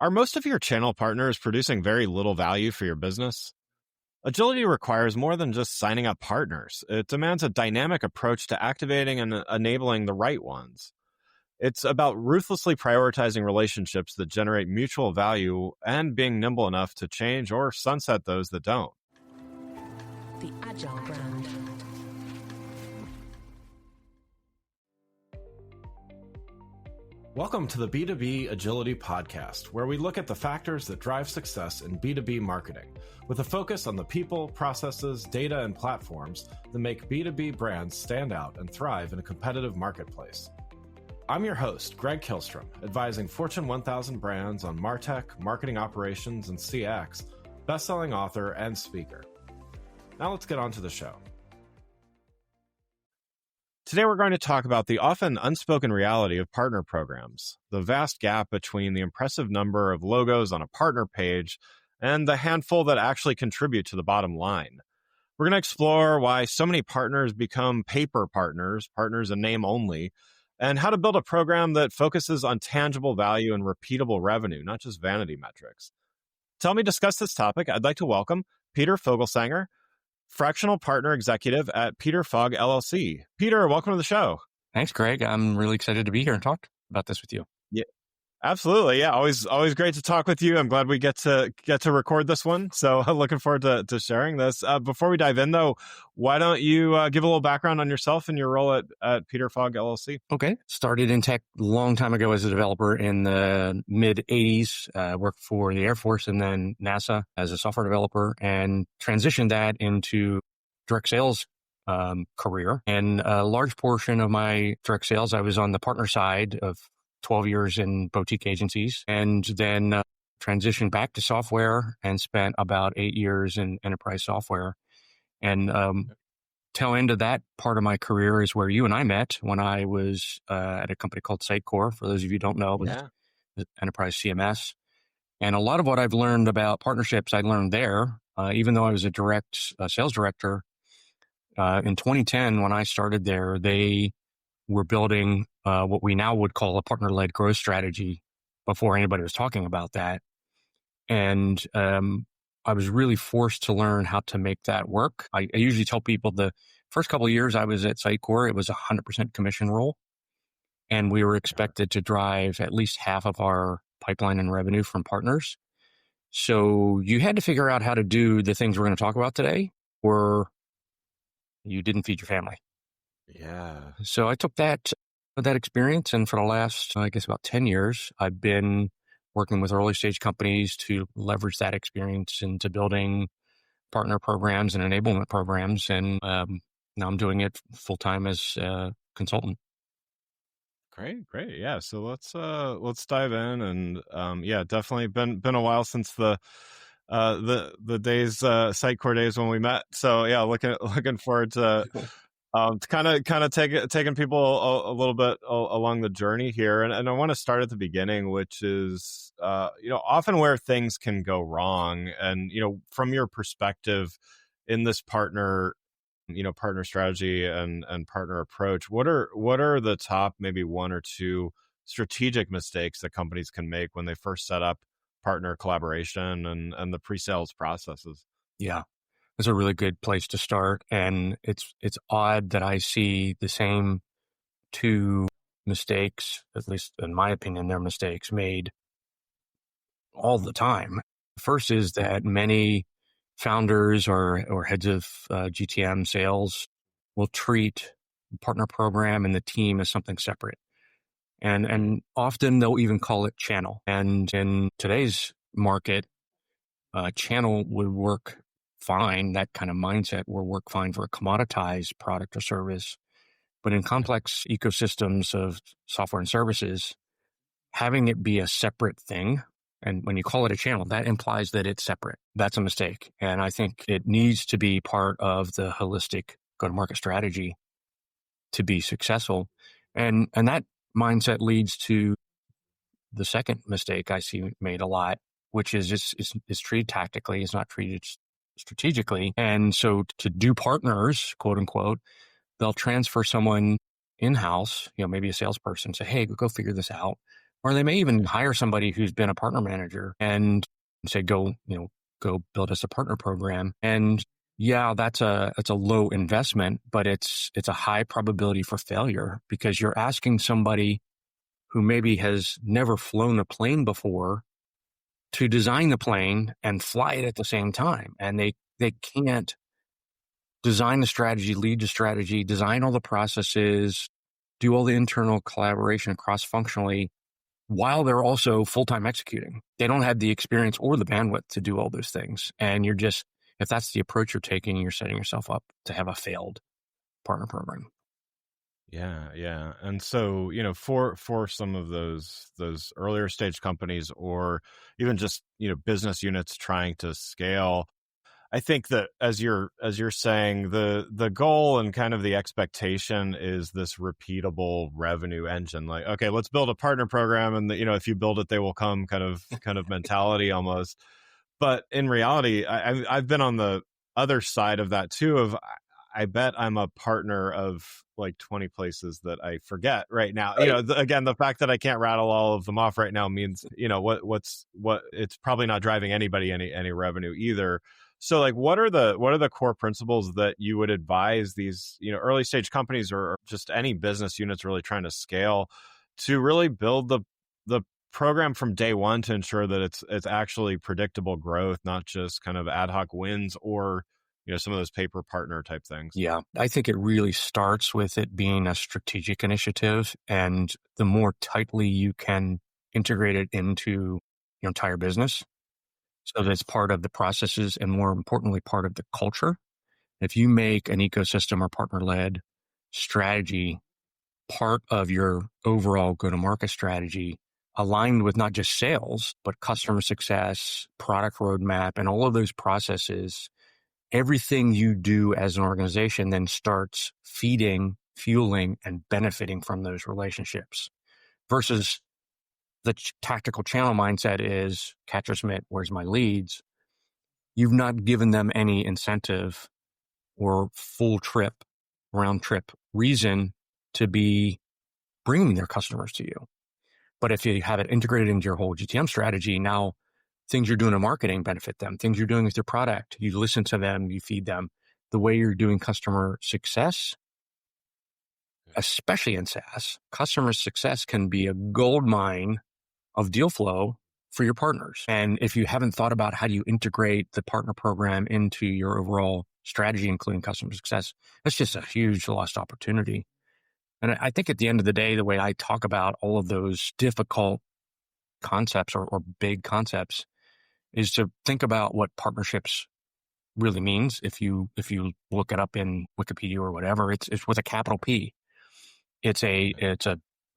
Are most of your channel partners producing very little value for your business? Agility requires more than just signing up partners. It demands a dynamic approach to activating and enabling the right ones. It's about ruthlessly prioritizing relationships that generate mutual value and being nimble enough to change or sunset those that don't. The Agile brand. Welcome to the B2B Agility Podcast, where we look at the factors that drive success in B2B marketing, with a focus on the people, processes, data, and platforms that make B2B brands stand out and thrive in a competitive marketplace. I'm your host, Greg Kihlstrom, advising Fortune 1000 brands on MarTech, marketing operations, and CX, best-selling author and speaker. Now let's get on to the show. Today, we're going to talk about the often unspoken reality of partner programs, the vast gap between the impressive number of logos on a partner page and the handful that actually contribute to the bottom line. We're going to explore why so many partners become paper partners, partners in name only, and how to build a program that focuses on tangible value and repeatable revenue, not just vanity metrics. To help me discuss this topic, I'd like to welcome Peter Fogelsanger, Fractional Partner Executive at Peter Fog LLC. Peter, welcome to the show. Thanks, Greg. I'm really excited to be here and talk about this with you. Yeah, absolutely. Yeah, always great to talk with you. I'm glad we get to record this one. So looking forward to sharing this. Before we dive in, though, why don't you give a little background on yourself and your role at Peter Fog LLC? Okay. Started in tech a long time ago as a developer in the mid-'80s. Worked for the Air Force and then NASA as a software developer and transitioned that into direct sales career. And a large portion of my direct sales, I was on the partner side of 12 years in boutique agencies, and then transitioned back to software and spent about 8 years in enterprise software. And tail end of that part of my career is where you and I met when I was at a company called Sitecore. For those of you who don't know, it was enterprise CMS. And a lot of what I've learned about partnerships, I learned there, even though I was a direct sales director. In 2010, when I started there, they were building what we now would call a partner-led growth strategy before anybody was talking about that. And I was really forced to learn how to make that work. I usually tell people the first couple of years I was at Sitecore, it was 100% commission role. And we were expected to drive at least half of our pipeline and revenue from partners. So you had to figure out how to do the things we're going to talk about today, or you didn't feed your family. Yeah. So I took that experience, and for the last, I guess, about 10 years, I've been working with early stage companies to leverage that experience into building partner programs and enablement programs. And now I'm doing it full time as a consultant. Great. Yeah. So let's dive in, and definitely been a while since the days Sitecore days when we met. So yeah, looking forward to kind of taking people a little bit along the journey here, and I want to start at the beginning, which is often where things can go wrong, and from your perspective in this partner strategy and partner approach, what are the top maybe one or two strategic mistakes that companies can make when they first set up partner collaboration and the pre-sales processes? Yeah. It's a really good place to start. And it's odd that I see the same two mistakes, at least in my opinion, they're mistakes made all the time. First is that many founders or heads of GTM sales will treat the partner program and the team as something separate. And often they'll even call it channel. And in today's market, channel would work fine. That kind of mindset will work fine for a commoditized product or service. But in complex ecosystems of software and services, having it be a separate thing, and when you call it a channel, that implies that it's separate. That's a mistake. And I think it needs to be part of the holistic go-to-market strategy to be successful. And that mindset leads to the second mistake I see made a lot, which is it's treated tactically, it's not treated strategically. And so to do partners, quote unquote, they'll transfer someone in-house, maybe a salesperson, say, hey, go figure this out. Or they may even hire somebody who's been a partner manager and say, go build us a partner program. And yeah, that's a low investment, but it's a high probability for failure because you're asking somebody who maybe has never flown a plane before to design the plane and fly it at the same time. And they can't design the strategy, lead the strategy, design all the processes, do all the internal collaboration cross-functionally while they're also full-time executing. They don't have the experience or the bandwidth to do all those things. And if that's the approach you're taking, you're setting yourself up to have a failed partner program. Yeah, yeah. And so, for some of those earlier stage companies or even just, business units trying to scale, I think that as you're saying, the goal and kind of the expectation is this repeatable revenue engine. Like, okay, let's build a partner program, and if you build it, they will come kind of mentality almost. But in reality, I've been on the other side of that too. I bet I'm a partner of like 20 places that I forget right now. Right. Again, the fact that I can't rattle all of them off right now means, what it's probably not driving anybody any revenue either. So like, what are the core principles that you would advise these, early stage companies or just any business units really trying to scale to really build the program from day one to ensure that it's actually predictable growth, not just kind of ad hoc wins or some of those paper partner type things? Yeah, I think it really starts with it being a strategic initiative. And the more tightly you can integrate it into your entire business so that it's part of the processes and more importantly, part of the culture. If you make an ecosystem or partner-led strategy part of your overall go-to-market strategy, aligned with not just sales, but customer success, product roadmap, and all of those processes, everything you do as an organization then starts feeding, fueling, and benefiting from those relationships versus the tactical channel mindset is catcher's mitt, where's my leads? You've not given them any incentive or round trip reason to be bringing their customers to you. But if you have it integrated into your whole GTM strategy, now things you're doing in marketing benefit them. Things you're doing with your product, you listen to them, you feed them. The way you're doing customer success, especially in SaaS, customer success can be a gold mine of deal flow for your partners. And if you haven't thought about how do you integrate the partner program into your overall strategy, including customer success, that's just a huge lost opportunity. And I think at the end of the day, the way I talk about all of those difficult concepts or big concepts is to think about what partnerships really means. If you look it up in Wikipedia or whatever, it's with a capital P. It's a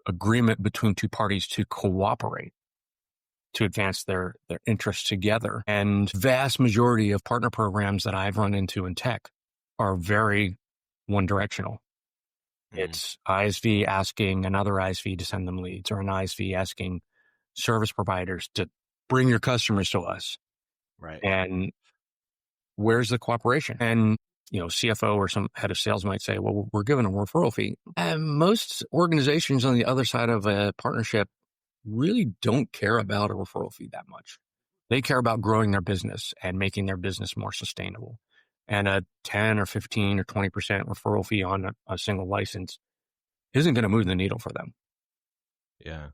agreement between two parties to cooperate to advance their interests together. And vast majority of partner programs that I've run into in tech are very one directional. It's ISV asking another ISV to send them leads, or an ISV asking service providers to bring your customers to us. Right. And where's the cooperation? And, CFO or some head of sales might say, well, we're giving a referral fee. And most organizations on the other side of a partnership really don't care about a referral fee that much. They care about growing their business and making their business more sustainable. And a 10 or 15 or 20% referral fee on a single license isn't going to move the needle for them. Yeah.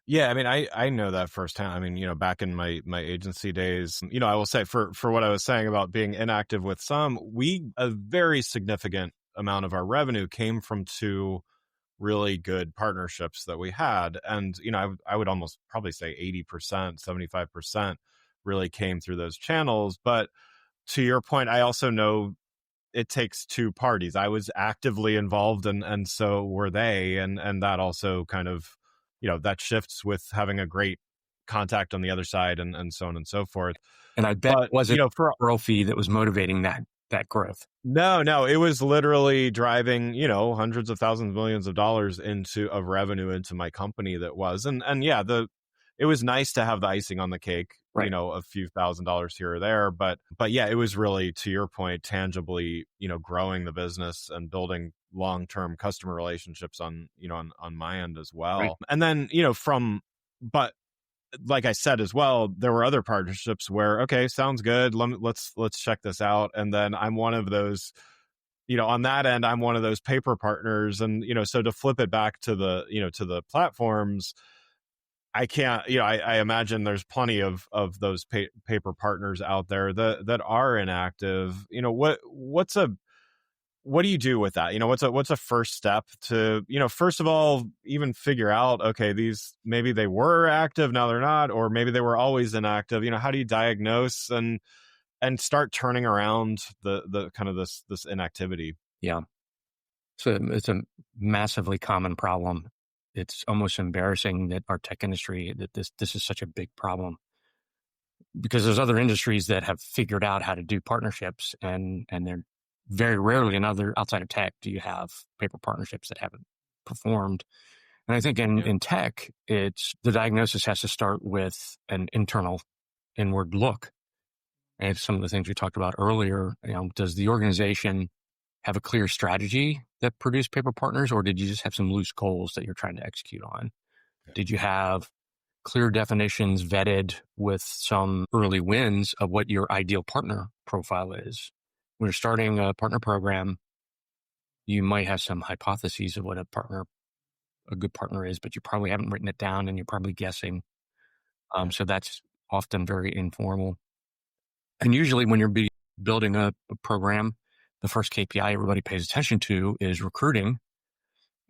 Yeah, I mean, I know that firsthand. I mean, back in my agency days, I will say for what I was saying about being inactive with some, a very significant amount of our revenue came from two really good partnerships that we had. And, I would almost probably say 80%, 75% really came through those channels. But to your point, I also know it takes two parties. I was actively involved and so were they. And that also kind of, that shifts with having a great contact on the other side and so on and so forth. And I bet But, it wasn't a referral fee that was motivating that growth. No, it was literally driving, hundreds of thousands, millions of dollars of revenue into my company that was. And yeah, it was nice to have the icing on the cake, right. A few $1,000s here or there. But yeah, it was really, to your point, tangibly, growing the business and building long-term customer relationships on my end as well. Right. And then, from but like I said as well, there were other partnerships where, okay, sounds good. Let's check this out. And then I'm one of those, on that end, I'm one of those paper partners. And, so to flip it back to to the platforms, I can't, I imagine there's plenty of those paper partners out there that are inactive. What do you do with that? What's a first step to, first of all, even figure out, okay, these, maybe they were active, now they're not, or maybe they were always inactive. How do you diagnose and start turning around the kind of this inactivity? Yeah. So it's a massively common problem. It's almost embarrassing that our tech industry, that this is such a big problem, because there's other industries that have figured out how to do partnerships, and they're very rarely outside of tech do you have paper partnerships that haven't performed. And I think in tech, it's the diagnosis has to start with an inward look. And some of the things we talked about earlier, does the organization have a clear strategy that produced paper partners, or did you just have some loose goals that you're trying to execute on? Yeah. Did you have clear definitions vetted with some early wins of what your ideal partner profile is? When you're starting a partner program, you might have some hypotheses of what a good partner is, but you probably haven't written it down and you're probably guessing. So that's often very informal. And usually when you're building a program, the first KPI everybody pays attention to is recruiting.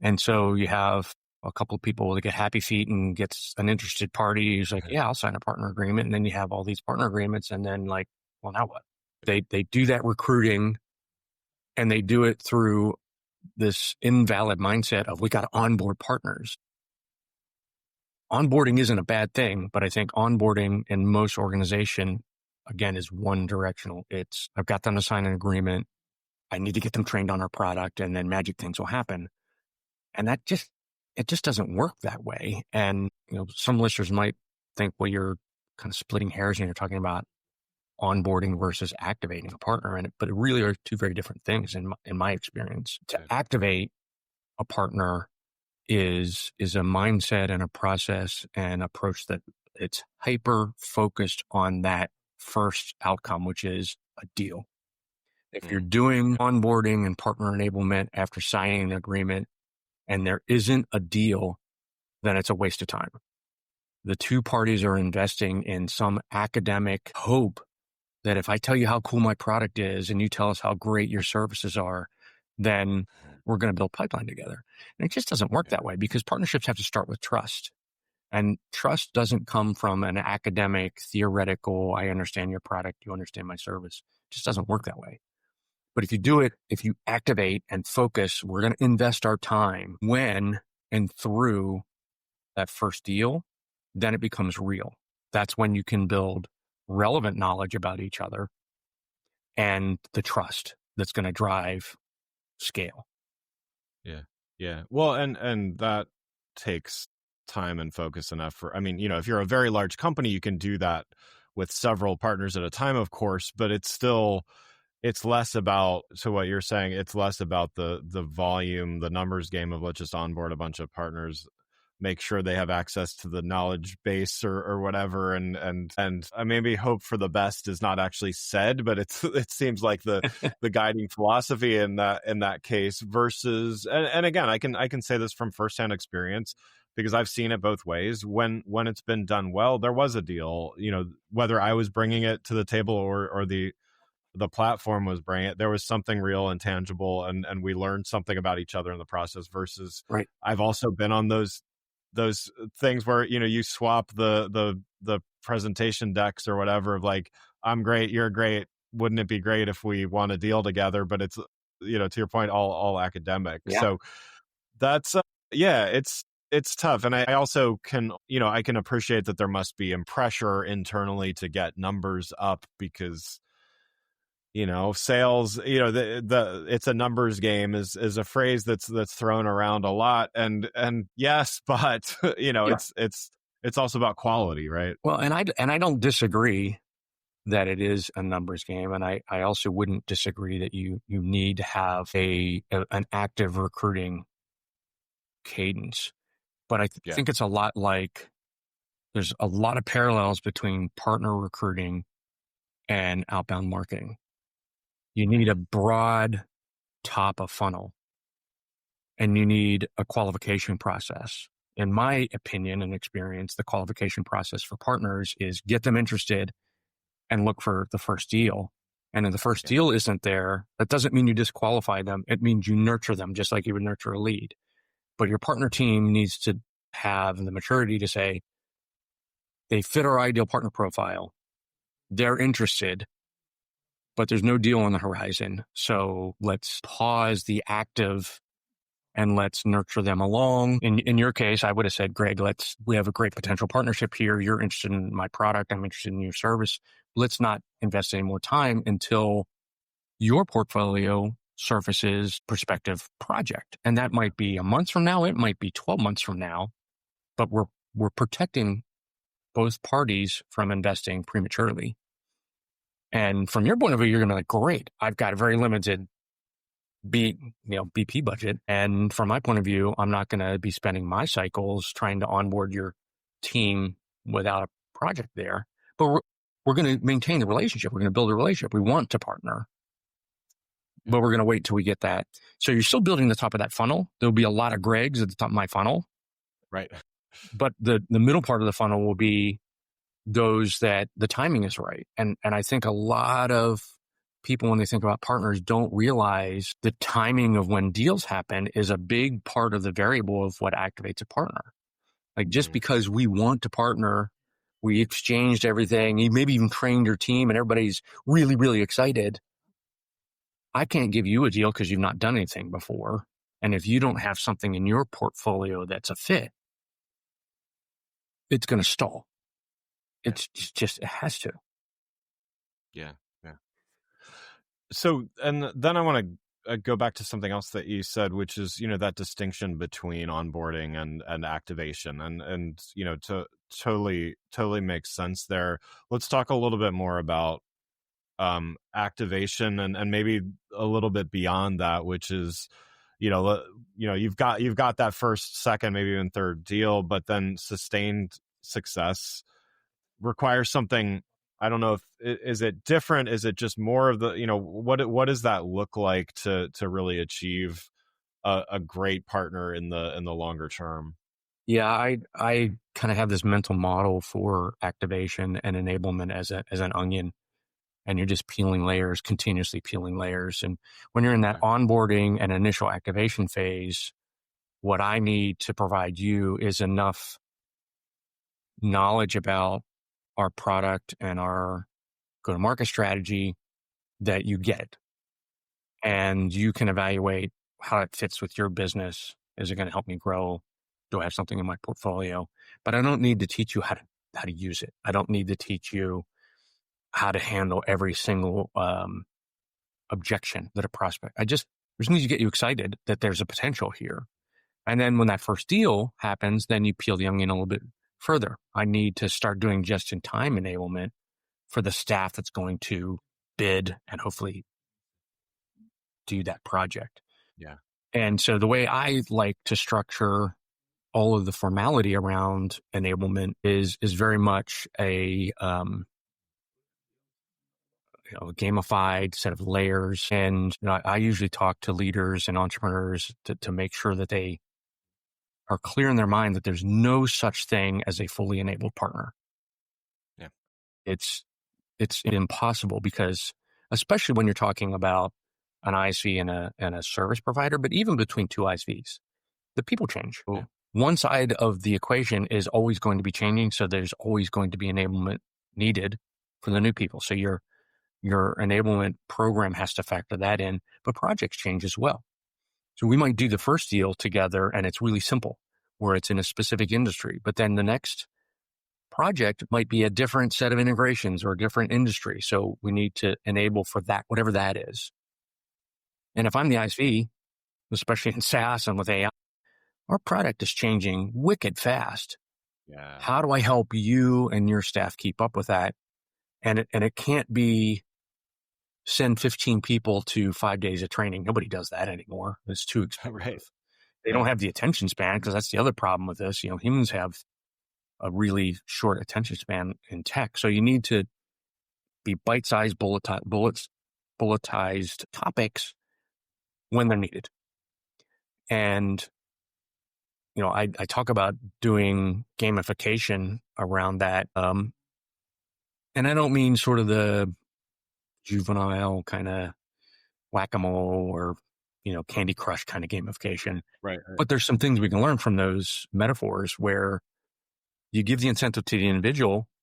And so you have a couple of people that get happy feet and gets an interested party who's like, yeah, I'll sign a partner agreement. And then you have all these partner agreements. And then well, now what? They do that recruiting, and they do it through this invalid mindset of we got to onboard partners. Onboarding isn't a bad thing, but I think onboarding in most organization, again, is one directional. It's I've got them to sign an agreement. I need to get them trained on our product, and then magic things will happen. And it just doesn't work that way. And, some listeners might think, well, you're kind of splitting hairs and you're talking about onboarding versus activating a partner. But it really are two very different things in my experience. To activate a partner is a mindset and a process and approach that it's hyper focused on that first outcome, which is a deal. If you're doing onboarding and partner enablement after signing an agreement and there isn't a deal, then it's a waste of time. The two parties are investing in some academic hope that if I tell you how cool my product is and you tell us how great your services are, then we're going to build pipeline together. And it just doesn't work that way, because partnerships have to start with trust. And trust doesn't come from an academic, theoretical, I understand your product, you understand my service. It just doesn't work that way. But if you activate and focus, we're going to invest our time when and through that first deal, then it becomes real. That's when you can build relevant knowledge about each other and the trust that's going to drive scale. Yeah. Yeah. Well, and that takes time and focus and effort. I mean, if you're a very large company, you can do that with several partners at a time, of course, but it's less about, so what you're saying, it's less about the volume, the numbers game of let's just onboard a bunch of partners, make sure they have access to the knowledge base or whatever. And maybe hope for the best is not actually said, but it seems like the guiding philosophy in that case versus, and again, I can say this from firsthand experience because I've seen it both ways. When it's been done well, there was a deal, whether I was bringing it to the table or the platform was bringing it, there was something real and tangible, and we learned something about each other in the process versus right. I've also been on those things where, you swap the presentation decks or whatever of like, I'm great, you're great. Wouldn't it be great if we want a deal together? But it's, to your point, all academic. Yeah. So that's, it's tough. And I also can, I can appreciate that there must be pressure internally to get numbers up because, sales, the it's a numbers game is a phrase that's thrown around a lot. And yes, but it's also about quality, right? Well, and I don't disagree that it is a numbers game. And I also wouldn't disagree that you need to have an active recruiting cadence. But I think it's a lot like there's a lot of parallels between partner recruiting and outbound marketing. You need a broad top of funnel, and you need a qualification process. In my opinion and experience, the qualification process for partners is get them interested and look for the first deal. And if the first deal isn't there, that doesn't mean you disqualify them. It means you nurture them just like you would nurture a lead. But your partner team needs to have the maturity to say, they fit our ideal partner profile. They're interested, but there's no deal on the horizon. So let's pause the active and let's nurture them along. In your case, I would have said, Greg, we have a great potential partnership here. You're interested in my product. I'm interested in your service. Let's not invest any more time until your portfolio surfaces prospective project. And that might be a month from now. It might be 12 months from now, but we're protecting both parties from investing prematurely. And from your point of view, you're going to be like, great, I've got a very limited BP budget. And from my point of view, I'm not going to be spending my cycles trying to onboard your team without a project there. But we're going to maintain the relationship. We're going to build a relationship. We want to partner, but we're going to wait till we get that. So you're still building the top of that funnel. There'll be a lot of Gregs at the top of my funnel. Right. But the middle part of the funnel will be those that the timing is right. And I think a lot of people, when they think about partners, don't realize the timing of when deals happen is a big part of the variable of what activates a partner. Like just because we want to partner, we exchanged everything, you maybe even trained your team and everybody's really, really excited. I can't give you a deal because you've not done anything before. And if you don't have something in your portfolio that's a fit, it's going to stall. It's just, it has to. Yeah. So, and then I want to go back to something else that you said, which is, that distinction between onboarding and activation, and to totally makes sense there. Let's talk a little bit more about activation and maybe a little bit beyond that, which is, you've got that first, second, maybe even third deal, but then sustained success requires something. I don't know is it different? Is it just more of the, what does that look like to really achieve a great partner in the longer term? Yeah, I kind of have this mental model for activation and enablement as an onion, and you're just peeling layers, continuously peeling layers. And when you're in that onboarding and initial activation phase, what I need to provide you is enough knowledge about our product and our go-to-market strategy that you get it. And you can evaluate how it fits with your business. Is it going to help me grow? Do I have something in my portfolio? But I don't need to teach you how to use it. I don't need to teach you how to handle every single objection that a prospect. I just need to get you excited that there's a potential here. And then when that first deal happens, then you peel the onion a little bit further. I need to start doing just-in-time enablement for the staff that's going to bid and hopefully do that project. Yeah. And so the way I like to structure all of the formality around enablement is very much a gamified set of layers. And I usually talk to leaders and entrepreneurs to make sure that they are clear in their mind that there's no such thing as a fully enabled partner. Yeah. It's impossible, because especially when you're talking about an ISV and a service provider, but even between two ISVs, the people change. Yeah. One side of the equation is always going to be changing. So there's always going to be enablement needed for the new people. So your enablement program has to factor that in, but projects change as well. So we might do the first deal together and it's really simple, where it's in a specific industry, but then the next project might be a different set of integrations or a different industry. So we need to enable for that, whatever that is. And if I'm the ISV, especially in SaaS and with AI, our product is changing wicked fast. Yeah. How do I help you and your staff keep up with that? And it can't be send 15 people to 5 days of training. Nobody does that anymore. It's too expensive. Right. They don't have the attention span, because that's the other problem with this. Humans have a really short attention span in tech. So you need to be bite-sized, bulletized topics when they're needed. And, I talk about doing gamification around that. And I don't mean sort of the juvenile kind of whack-a-mole or, Candy Crush kind of gamification. Right. But there's some things we can learn from those metaphors where you give the incentive to the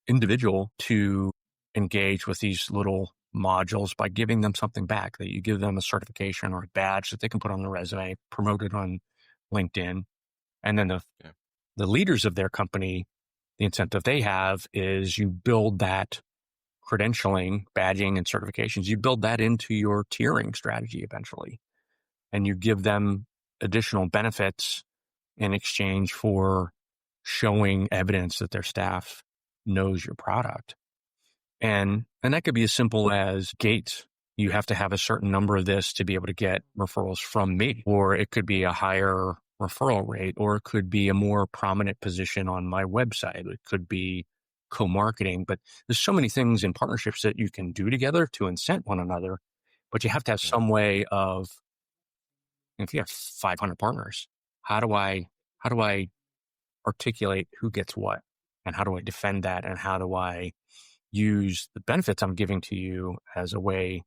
individual to engage with these little modules by giving them something back, that you give them a certification or a badge that they can put on their resume, promote it on LinkedIn. And then the leaders of their company, the incentive they have is you build that credentialing, badging, and certifications. You build that into your tiering strategy eventually. And you give them additional benefits in exchange for showing evidence that their staff knows your product. And that could be as simple as gates. You have to have a certain number of this to be able to get referrals from me, or it could be a higher referral rate, or it could be a more prominent position on my website. It could be co-marketing, but there's so many things in partnerships that you can do together to incent one another, but you have to have some way of, if you have 500 partners, how do I articulate who gets what, and how do I defend that, and how do I use the benefits I'm giving to you as a way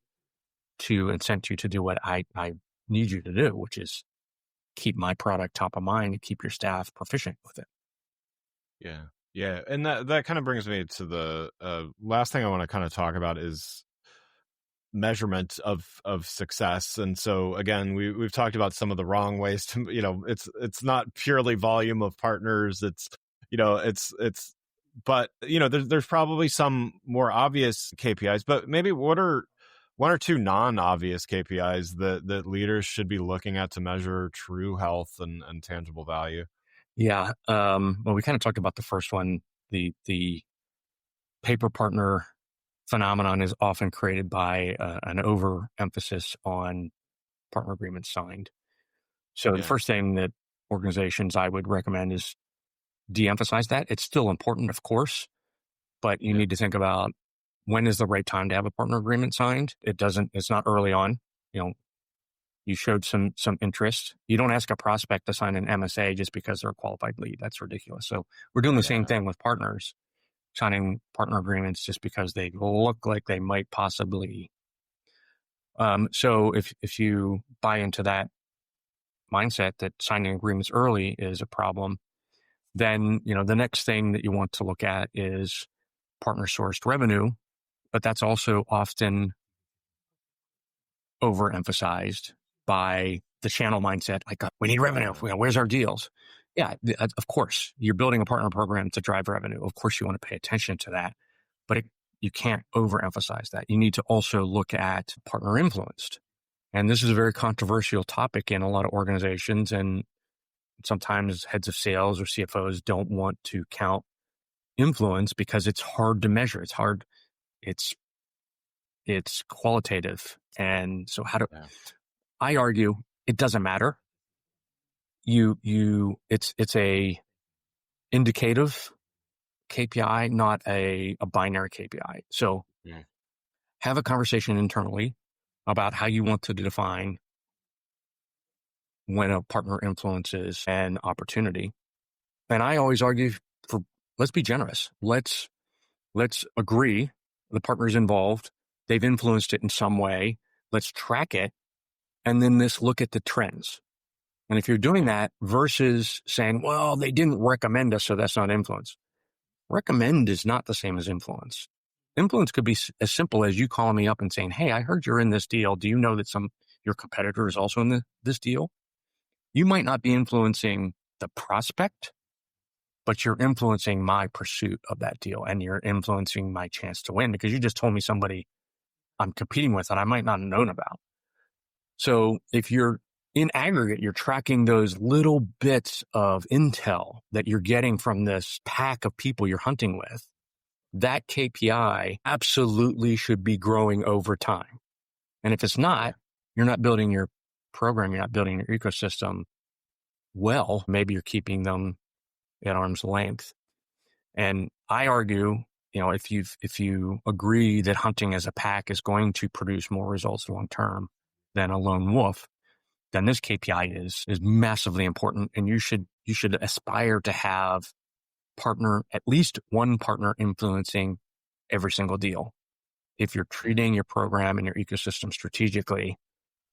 to incent you to do what I need you to do, which is keep my product top of mind and keep your staff proficient with it. Yeah. Yeah. And that kind of brings me to the last thing I want to kind of talk about is measurement of success. And so again, we've talked about some of the wrong ways to, it's not purely volume of partners. It's, but there's probably some more obvious KPIs, but maybe what are one or two non-obvious KPIs that leaders should be looking at to measure true health and tangible value? Yeah. Well, we kind of talked about the first one. The paper partner phenomenon is often created by an overemphasis on partner agreements signed. So the first thing that organizations I would recommend is de-emphasize that. It's still important, of course, but you need to think about when is the right time to have a partner agreement signed. It's not early on. You showed some interest. You don't ask a prospect to sign an MSA just because they're a qualified lead. That's ridiculous. So we're doing the same thing with partners, signing partner agreements just because they look like they might possibly. So if you buy into that mindset that signing agreements early is a problem, then the next thing that you want to look at is partner sourced revenue, but that's also often overemphasized by the channel mindset. Like, we need revenue. Where's our deals? Yeah, of course, you're building a partner program to drive revenue. Of course, you want to pay attention to that, but you can't overemphasize that. You need to also look at partner influenced. And this is a very controversial topic in a lot of organizations. And sometimes heads of sales or CFOs don't want to count influence because it's hard to measure. It's hard. It's qualitative. And so I argue it doesn't matter. It's a indicative KPI, not a binary KPI. So have a conversation internally about how you want to define when a partner influences an opportunity. And I always argue for, let's be generous. Let's agree the partner's involved. They've influenced it in some way. Let's track it. And then let's look at the trends. And if you're doing that versus saying, well, they didn't recommend us, so that's not influence. Recommend is not the same as influence. Influence could be as simple as you calling me up and saying, hey, I heard you're in this deal. Do you know that your competitor is also in this deal? You might not be influencing the prospect, but you're influencing my pursuit of that deal, and you're influencing my chance to win because you just told me somebody I'm competing with that I might not have known about. So if you're in aggregate, you're tracking those little bits of intel that you're getting from this pack of people you're hunting with. That KPI absolutely should be growing over time. And if it's not, you're not building your program, you're not building your ecosystem well. Maybe you're keeping them at arm's length. And I argue, if you agree that hunting as a pack is going to produce more results long term than a lone wolf, then this KPI is massively important, and you should aspire to have at least one partner influencing every single deal. If you're treating your program and your ecosystem strategically,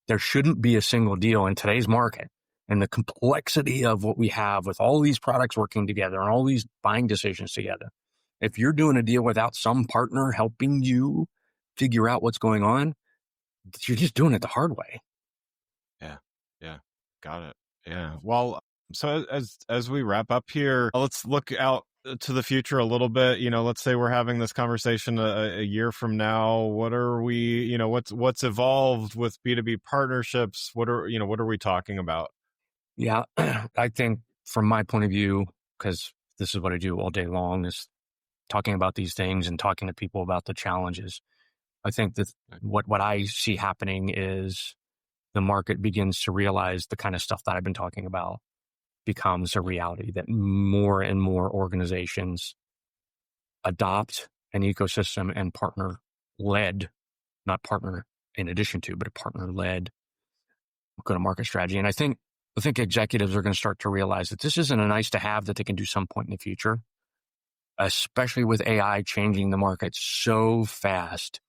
there shouldn't be a single deal in today's market. And the complexity of what we have with all these products working together and all these buying decisions together. If you're doing a deal without some partner helping you figure out what's going on, you're just doing it the hard way. Yeah. Yeah. Got it. Yeah. Well, so as we wrap up here, let's look out to the future a little bit. Let's say we're having this conversation a year from now. What are we, what's evolved with B2B partnerships? What are we talking about? Yeah. I think from my point of view, because this is what I do all day long, is talking about these things and talking to people about the challenges. I think that what I see happening is the market begins to realize the kind of stuff that I've been talking about becomes a reality, that more and more organizations adopt an ecosystem and partner-led, not partner in addition to, but a partner-led go-to-market strategy. And I think executives are going to start to realize that this isn't a nice to have that they can do some point in the future, especially with AI changing the market so fast.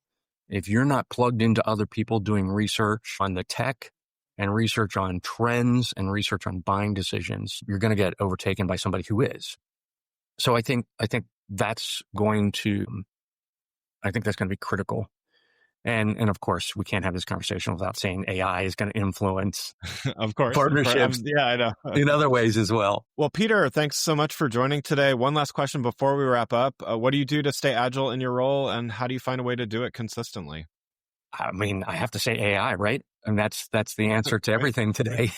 If you're not plugged into other people doing research on the tech and research on trends and research on buying decisions, you're going to get overtaken by somebody who is. So I think that's going to be critical. And of course, we can't have this conversation without saying AI is going to influence of course partnerships. Yeah, I know. in other ways as well. Well, Peter, thanks so much for joining today. One last question before we wrap up. What do you do to stay agile in your role, and how do you find a way to do it consistently? I mean, I have to say AI, right? And that's the answer to everything today.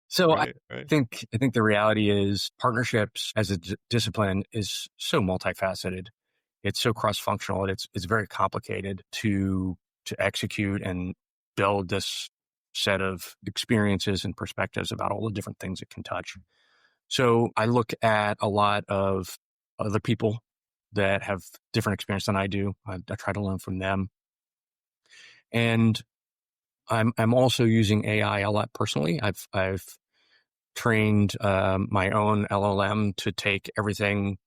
So I think the reality is partnerships as a discipline is so multifaceted. It's so cross-functional. It's very complicated to execute and build this set of experiences and perspectives about all the different things it can touch. So I look at a lot of other people that have different experience than I do. I try to learn from them. And I'm also using AI a lot personally. I've trained my own LLM to take everything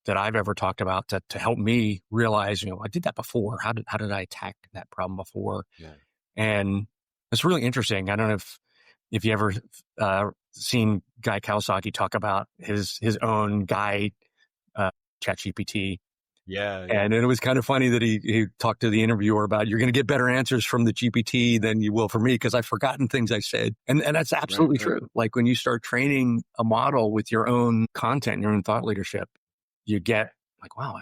that I've ever talked about to help me realize, I did that before. How did I attack that problem before? Yeah. And it's really interesting. I don't know if you ever seen Guy Kawasaki talk about his own Guy ChatGPT. Yeah. And it was kind of funny that he talked to the interviewer about, you're going to get better answers from the GPT than you will from me because I've forgotten things I said. And that's absolutely true. Like when you start training a model with your own content, your own thought leadership, you get like, wow,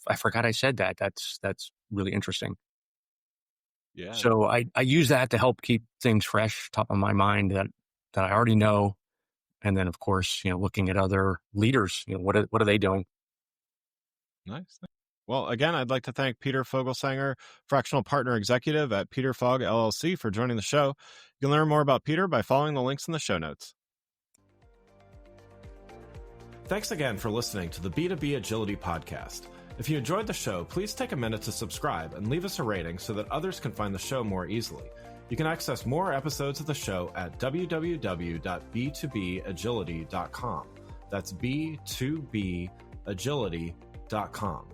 I forgot I said that. That's really interesting. Yeah. So I use that to help keep things fresh, top of my mind that I already know. And then of course, looking at other leaders, what are they doing? Nice. Well, again, I'd like to thank Peter Fogelsanger, Fractional Partner Executive at Peter Fog LLC, for joining the show. You can learn more about Peter by following the links in the show notes. Thanks again for listening to the B2B Agility Podcast. If you enjoyed the show, please take a minute to subscribe and leave us a rating so that others can find the show more easily. You can access more episodes of the show at www.b2bagility.com. That's B2bagility.com.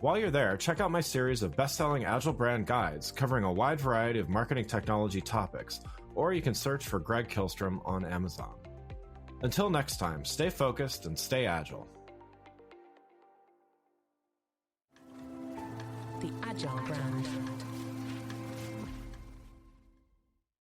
While you're there, check out my series of best-selling Agile brand guides covering a wide variety of marketing technology topics, or you can search for Greg Kihlstrom on Amazon. Until next time, stay focused and stay agile. The Agile Brand.